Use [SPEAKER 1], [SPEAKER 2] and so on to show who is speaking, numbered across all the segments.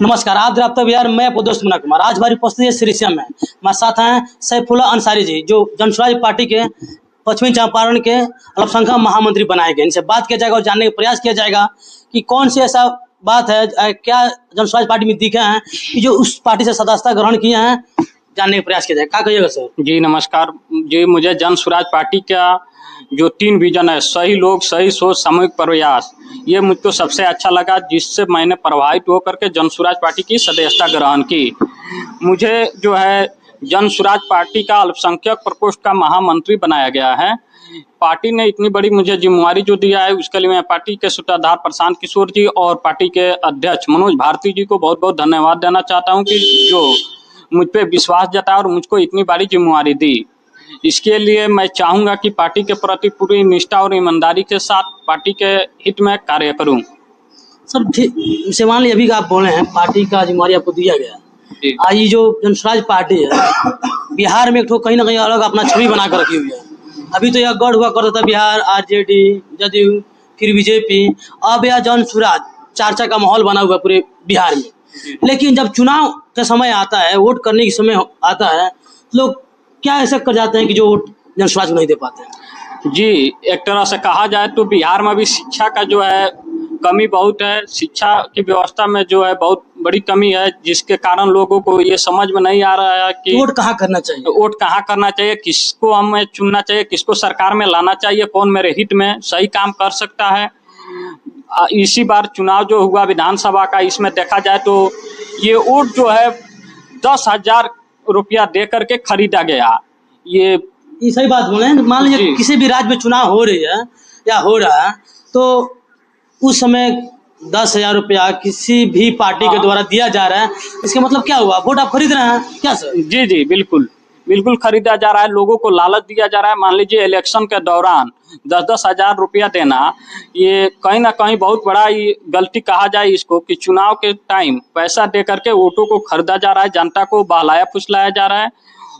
[SPEAKER 1] नमस्कार, आप रब्ता बिहार, मैं आपको दोस्त मुन्ना कुमार। आज हमारी उपस्थिति है सिरिसिया में। हमारे साथ हैं सैफुल्ला अंसारी जी, जो जनसुराज पार्टी के पश्चिमी चंपारण के अल्पसंख्यक महामंत्री बनाए गए। इनसे बात किया जाएगा और जानने का प्रयास किया जाएगा कि कौन सी ऐसा बात है, क्या जनसुराज पार्टी में दिखे हैं कि जो उस पार्टी से सदस्यता ग्रहण किए हैं, जानने का प्रयास किया जाएगा। क्या कहिएगा सर?
[SPEAKER 2] जी नमस्कार जी, मुझे जनसुराज पार्टी का जो 3 विजन है, सही लोग, सही सोच, सामूहिक प्रयास, ये मुझको सबसे अच्छा लगा, जिससे मैंने प्रभावित होकर के जनसुराज पार्टी की सदस्यता ग्रहण की। मुझे जो है जनसुराज पार्टी का अल्पसंख्यक प्रकोष्ठ का महामंत्री बनाया गया है। पार्टी ने इतनी बड़ी मुझे जिम्मेवारी जो दिया है, उसके लिए मैं पार्टी के सूत्रधार प्रशांत किशोर जी और पार्टी के अध्यक्ष मनोज भारती जी को बहुत बहुत धन्यवाद देना चाहता हूँ कि जो मुझ पे विश्वास जताया और मुझको इतनी बड़ी जिम्मेवारी दी। इसके लिए मैं चाहूँगा कि पार्टी के प्रति पूरी निष्ठा और ईमानदारी के साथ पार्टी के हित में कार्य करूँ।
[SPEAKER 1] सर, जैसे मान लीजिए अभी आप बोले हैं पार्टी का जिम्मेवारी आपको दिया गया है। आज ये जो जनसुराज पार्टी है बिहार में एक तो कहीं ना कहीं अलग अपना छवि बना कर रखी हुई है। अभी तो यह गढ़ हुआ करता था बिहार, आरजेडी, जदयू, फिर बीजेपी, अब यह जनसुराज चर्चा का माहौल बना हुआ पूरे बिहार में। लेकिन जब चुनाव का समय आता है, वोट करने के समय आता है, लोग क्या ऐसा कर जाते हैं कि जो वोट जनसुराज को नहीं दे पाते हैं?
[SPEAKER 2] जी, एक तरह से कहा जाए तो बिहार में भी शिक्षा का जो है कमी बहुत है। शिक्षा की व्यवस्था में जो है बहुत बड़ी कमी है, जिसके कारण लोगों को ये समझ में नहीं आ रहा है कि
[SPEAKER 1] वोट कहाँ करना चाहिए,
[SPEAKER 2] किसको हमें चुनना चाहिए, किसको सरकार में लाना चाहिए, कौन मेरे हित में सही काम कर सकता है। इसी बार चुनाव जो हुआ विधानसभा का, इसमें देखा जाए तो ये वोट जो है 10,000 रुपया दे करके खरीदा गया। ये
[SPEAKER 1] सही बात बोले हैं। मान लीजिए किसी भी राज्य में चुनाव हो रही है या हो रहा है, तो उस समय 10,000 रुपया किसी भी पार्टी के द्वारा दिया जा रहा है, इसका मतलब क्या हुआ? वोट आप खरीद रहे हैं क्या सर?
[SPEAKER 2] जी जी, बिल्कुल बिल्कुल खरीदा जा रहा है, लोगों को लालच दिया जा रहा है। मान लीजिए इलेक्शन के दौरान 10-10 हजार रुपया देना, ये कहीं ना कहीं बहुत बड़ा ये गलती कहा जाए इसको, कि चुनाव के टाइम पैसा दे करके वोटों को खरीदा जा रहा है, जनता को बहलाया फुसलाया जा रहा है।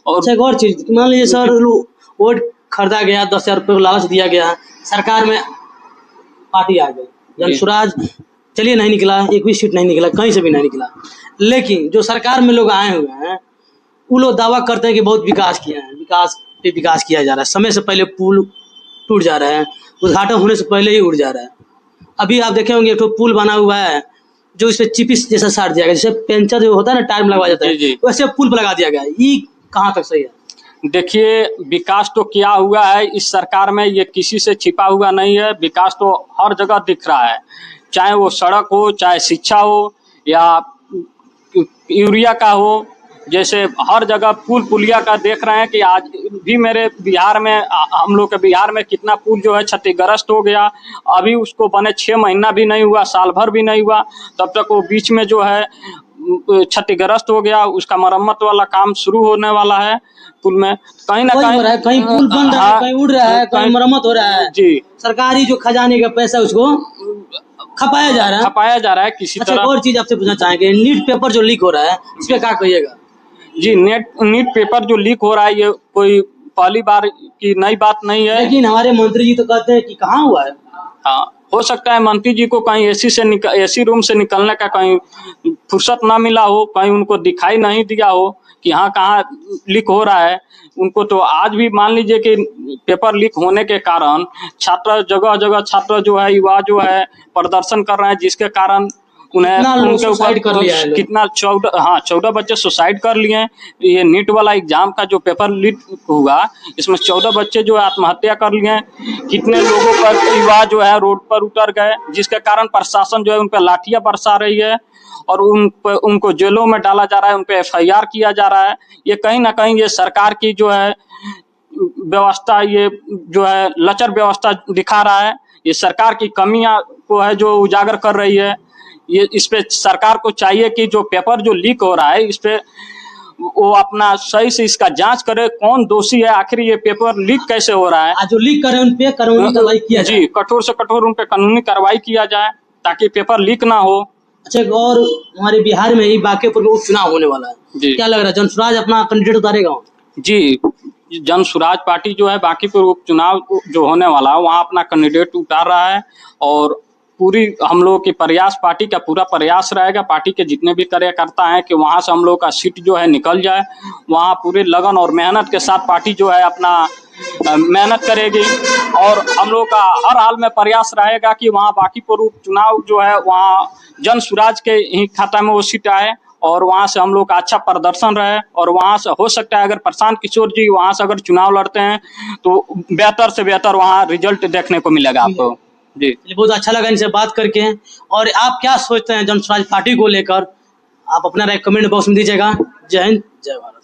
[SPEAKER 1] और एक और चीज, मान लीजिए सर वोट खरीदा गया, 10,000 रुपये को लालच दिया गया, सरकार में पार्टी आ गई, जनसुराज चलिए नहीं निकला, एक भी सीट नहीं निकला, कहीं से भी नहीं निकला। लेकिन जो सरकार में लोग आए हुए हैं, वो लोग दावा करते हैं कि बहुत विकास किया है, विकास किया जा रहा है, समय से पहले पुल टूट जा रहा है, उद्घाटन होने से पहले ही उड़ जा रहा है। अभी आप देखे होंगे एक तो पुल बना हुआ है जो इस पे चिपिस जैसा साट दिया गया, जैसे पेंचर जो होता है ना, टायर में लगवा जाता है, वैसे पुल पर लगा दिया गया है। ये कहाँ तक सही है?
[SPEAKER 2] देखिए, विकास तो किया हुआ है इस सरकार में, ये किसी से छिपा हुआ नहीं है। विकास तो हर जगह दिख रहा है, चाहे वो सड़क हो, चाहे शिक्षा हो, या यूरिया का हो। जैसे हर जगह पुल पुलिया का देख रहे हैं कि आज भी मेरे बिहार में, हम लोग के बिहार में कितना पुल जो है क्षतिग्रस्त हो गया। अभी उसको बने 6 महीना भी नहीं हुआ, साल भर भी नहीं हुआ, तब तक वो बीच में जो है क्षतिग्रस्त हो गया। उसका मरम्मत वाला काम शुरू होने वाला है पुल में। कहीं ना
[SPEAKER 1] कहीं पुल बन रहा है, कहीं उड़ रहा है, कहीं मरम्मत हो रहा है।
[SPEAKER 2] जी,
[SPEAKER 1] सरकारी जो खजाने का पैसा उसको खपाया जा रहा है किसी तरह। और चीज आपसे पूछना चाहेंगे, नीट पेपर जो लीक हो रहा है, इस पे क्या कहिएगा?
[SPEAKER 2] जी, नीट पेपर जो लीक हो रहा है, ये कोई पहली बार की नई बात नहीं है।
[SPEAKER 1] लेकिन हमारे मंत्री जी तो कहते हैं कि कहाँ हुआ है।
[SPEAKER 2] हाँ, हो सकता है मंत्री जी को कहीं एसी रूम से निकलने का कहीं फुर्सत ना मिला हो, कहीं उनको दिखाई नहीं दिया हो कि हाँ कहाँ लीक हो रहा है। उनको तो आज भी मान लीजिए कि पेपर लीक होने के कारण छात्र जगह जगह छात्र जो है, युवा जो है प्रदर्शन कर रहे हैं, जिसके कारण उन्हें उनके ऊपर कितना 14 बच्चे सुसाइड कर लिए। ये नीट वाला एग्जाम का जो पेपर लीक हुआ, इसमें 14 बच्चे जो है आत्महत्या कर लिए। कितने लोगों पर युवा जो है रोड पर उतर गए, जिसके कारण प्रशासन जो है उन पर लाठियां बरसा रही है और उनको जेलों में डाला जा रहा है, उन पर FIR किया जा रहा है। ये कहीं ना कहीं ये सरकार की जो है व्यवस्था, ये जो है लचर व्यवस्था दिखा रहा है। ये सरकार की कमियां को है जो उजागर कर रही है। ये इस पे सरकार को चाहिए कि जो पेपर जो लीक हो रहा है, इस पे वो अपना सही से इसका जांच करे, कौन दोषी है, आखिर ये पेपर लीक कैसे हो रहा है।
[SPEAKER 1] जो लीक करे उन पे कानूनी कार्रवाई किया जाए।
[SPEAKER 2] जी, कठोर से कठोर उन पे कानूनी कार्रवाई किया जाए ताकि पेपर लीक ना हो।
[SPEAKER 1] अच्छा, और हमारे बिहार में ही बांकीपुर में उपचुनाव होने वाला है, क्या लग रहा है जनसुराज अपना कैंडिडेट उतारेगा?
[SPEAKER 2] जी, जनसुराज पार्टी जो है बांकीपुर उपचुनाव जो होने वाला है, वहाँ अपना कैंडिडेट उतार रहा है और पूरी हम लोग की प्रयास, पार्टी का पूरा प्रयास रहेगा, पार्टी के जितने भी कार्यकर्ता हैं कि वहाँ से हम लोग का सीट जो है निकल जाए। वहाँ पूरे लगन और मेहनत के साथ पार्टी जो है अपना मेहनत करेगी और हम लोग का हर हाल में प्रयास रहेगा कि वहाँ बांकीपुर उपचुनाव जो है वहाँ जन स्वराज के ही खाता में वो सीट आए और वहाँ से हम लोग का अच्छा प्रदर्शन रहे। और वहाँ से हो सकता है अगर प्रशांत किशोर जी वहाँ से अगर चुनाव लड़ते हैं तो बेहतर से बेहतर वहाँ रिजल्ट देखने को मिलेगा आपको। जी,
[SPEAKER 1] चलिए, बहुत अच्छा लगा इनसे बात करके। और आप क्या सोचते हैं जन स्वराज पार्टी को लेकर, आप अपना राय कमेंट बॉक्स में दीजिएगा। जय हिंद, जय भारत।